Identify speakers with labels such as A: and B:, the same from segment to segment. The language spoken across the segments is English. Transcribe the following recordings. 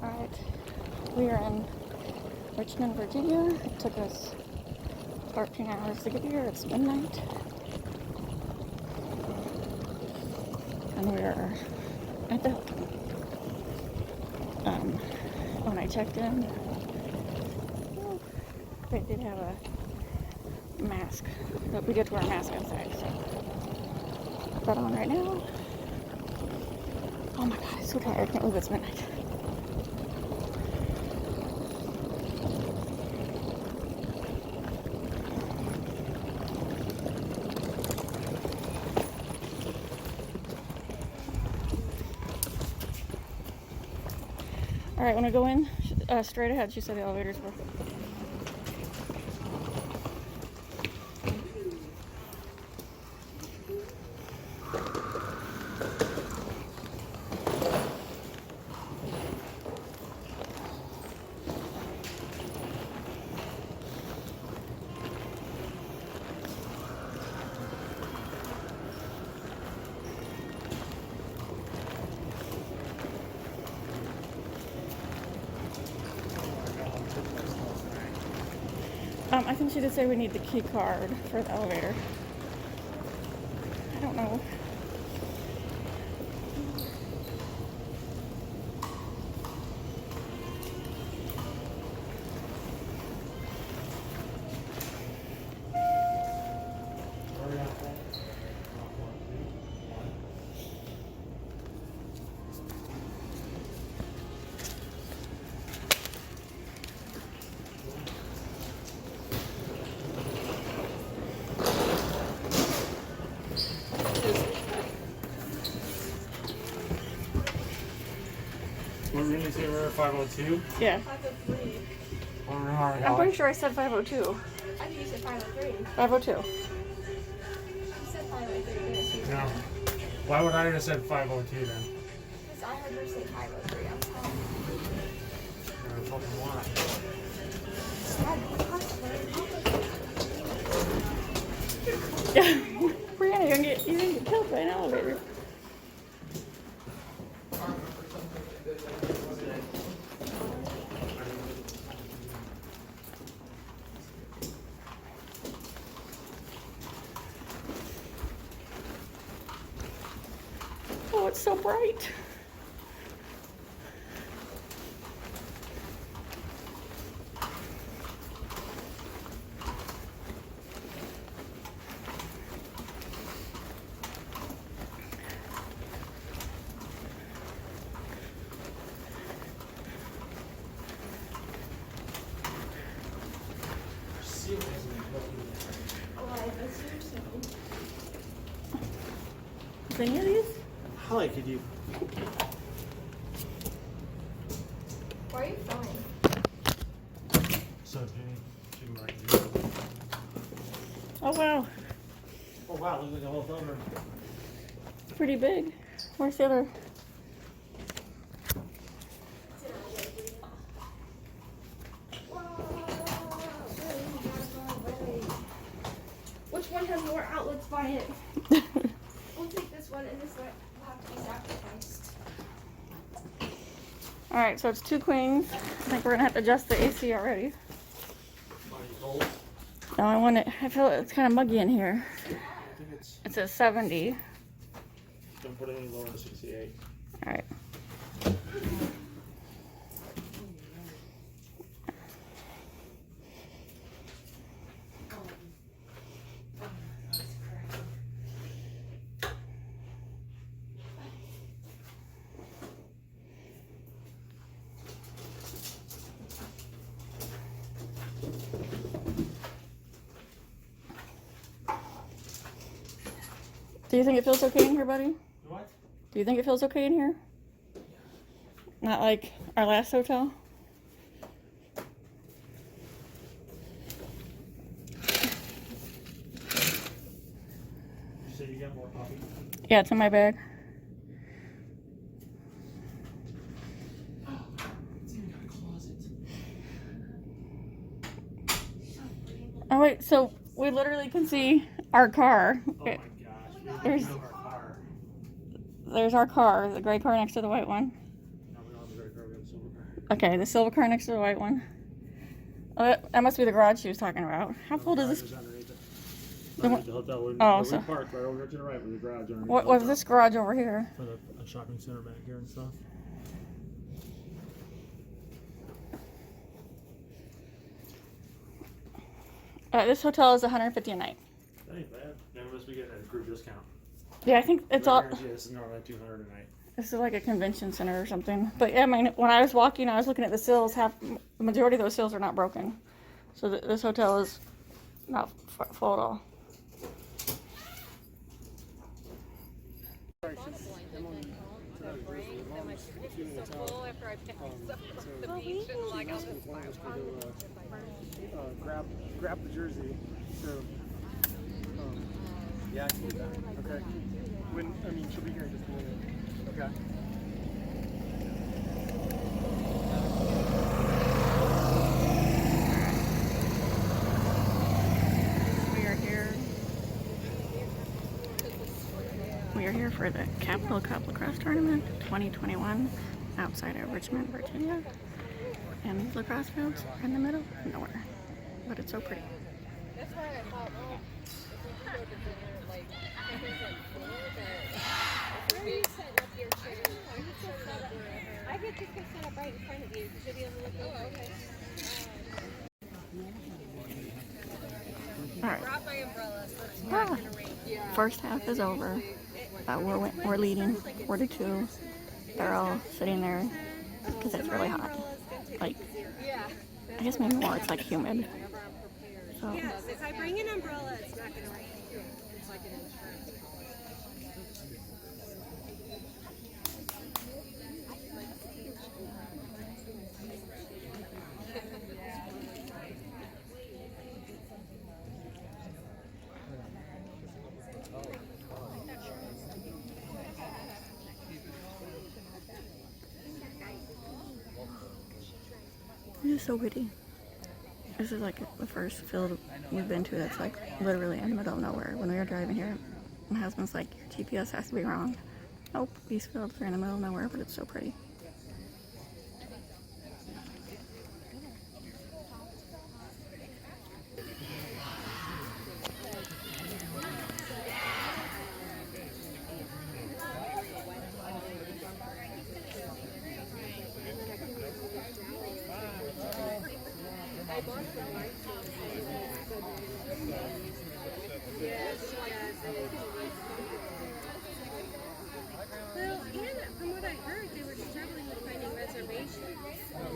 A: Alright, we are in Richmond, Virginia. It took us 13 hours to get here. It's midnight. And we are at the Hilton. When I checked in, they did have a mask, but we get to wear a mask inside, so put that on right now. Oh my god, I'm so tired. I can't believe it's midnight. Alright, when I go in, straight ahead, she said the elevators were. I think she did say we need the key card for the elevator. I don't know.
B: What room did you say we were at? 502?
A: Yeah.
C: 503.
A: I'm pretty sure I said 502.
C: I think you said 503.
A: 502.
C: You said 503, didn't you?
B: No. Why would I have said 502 then?
C: Because I heard her say 503. I'm telling you.
B: Fucking why?
A: Yeah. Brianna, you're gonna get killed by an elevator. Oh, it's so bright. Is any of these?
B: How like could you?
C: Why are you filming?
B: So Jenny, she can write.
A: Oh wow,
B: Oh wow, look like a whole film.
A: pretty big. Where's the other?
C: Which one has more outlets by it? We'll take this one, and this one will have to be sacrificed.
A: Alright, so it's 2 queens. I think we're gonna have to adjust the AC already. No, I want it. I feel it's kind of muggy in here.
B: I think it's.
A: It's a 70.
B: Don't put it any lower than 68.
A: Alright. Do you think it feels okay in here, buddy?
B: What?
A: Do you think it feels okay in here? Not like our last hotel?
B: You said you got more coffee?
A: Yeah, it's in my bag.
B: It's even got a closet.
A: Oh wait, so we literally can see our car.
B: Oh my gosh.
A: There's-
B: Our car.
A: There's our car, the gray car next to the white one.
B: No, we don't have a gray car, we have a silver car.
A: Okay, the silver car next to the white one. Oh, that must be the garage she was talking about. How full does this?
B: The hotel.
A: Oh,
B: We
A: so
B: parked right over to the right with the garage underneath.
A: what was this garage over here?
B: For the shopping center back here and stuff.
A: This hotel is $150 a night.
B: That ain't bad. They must be getting a group discount.
A: Yeah, I think it's all.
B: Yeah, this is normally $200 a night.
A: This is like a convention center or something. But yeah, I mean, when I was walking, I was looking at the sills. The majority of those sills are not broken, so this hotel is not full at all.
D: Grab the jersey. So, yeah, I can do that. Okay. She'll be here in just a minute. Okay.
A: We are here for the Capital Cup Lacrosse Tournament 2021 outside of Richmond, Virginia. And these lacrosse fields are in the middle of nowhere. But it's so pretty.
E: That's why I thought, well, if we could go to dinner, like, campus like dinner, but if you're setting up your chair, I could just go set up right in front of you, because you'll be able to look over. Okay.
A: All right.
E: Brought my umbrella, so it's not going to rain. Yeah.
A: First half is over. We're leading 4-2. They're all sitting there because it's really hot. Like, I guess maybe more. It's like humid. So.
E: Yes, if I bring an umbrella, it's not going to rain. It's like an insurance
A: It is so pretty. This is like the first field we've been to that's like literally in the middle of nowhere. When we were driving here, my husband's like, your GPS has to be wrong. Nope, these fields are in the middle of nowhere, but it's so pretty.
E: Well, and from what I heard, they were struggling with finding reservations.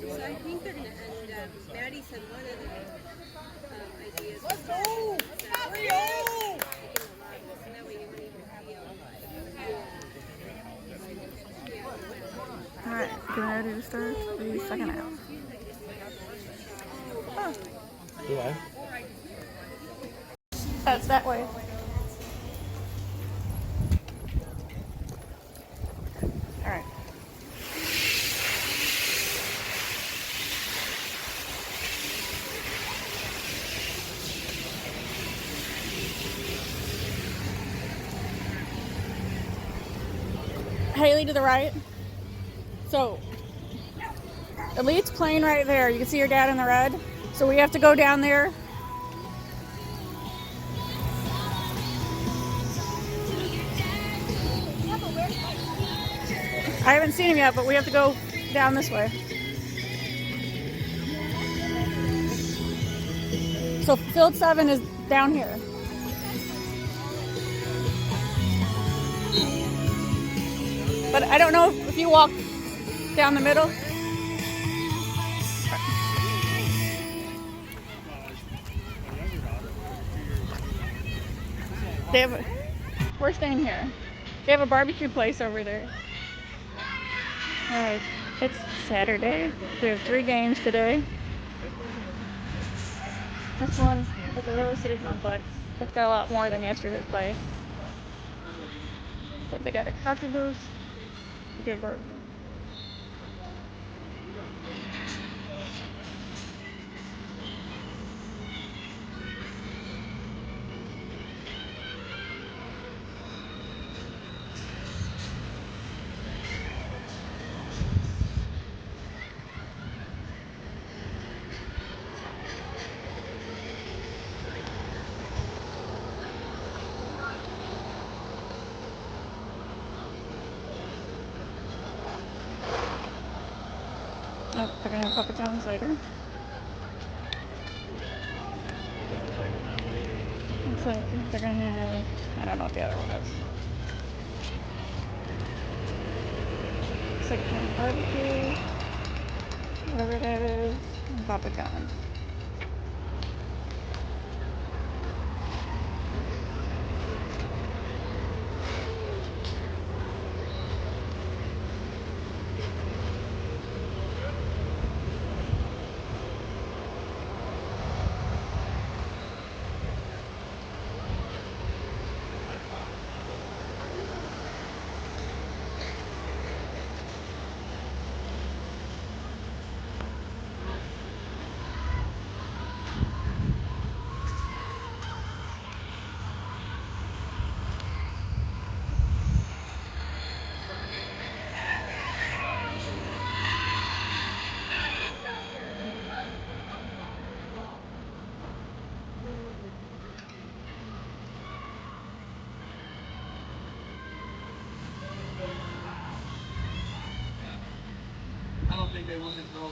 E: So I think they're going to end up, Maddie said one of the ideas was
A: Alright, getting ready to start the second half. Oh.
B: Do I?
A: That's that way. Alright. Haley to the right. So, Elite's playing right there. You can see your dad in the red. So we have to go down there. I haven't seen him yet, but we have to go down this way. So field 7 is down here. But I don't know if you walk down the middle. We're staying here. They have a barbecue place over there. Alright, it's Saturday. We have 3 games today. This one is a River City complex. It's got a lot more than yesterday's play. But they got a coffee booth. Good work. Oh, they're gonna have Papa John's later. Looks like they're gonna have, I don't know what the other one is. Looks like barbecue, whatever that is, and Papa John's.
D: I don't think they would, bro.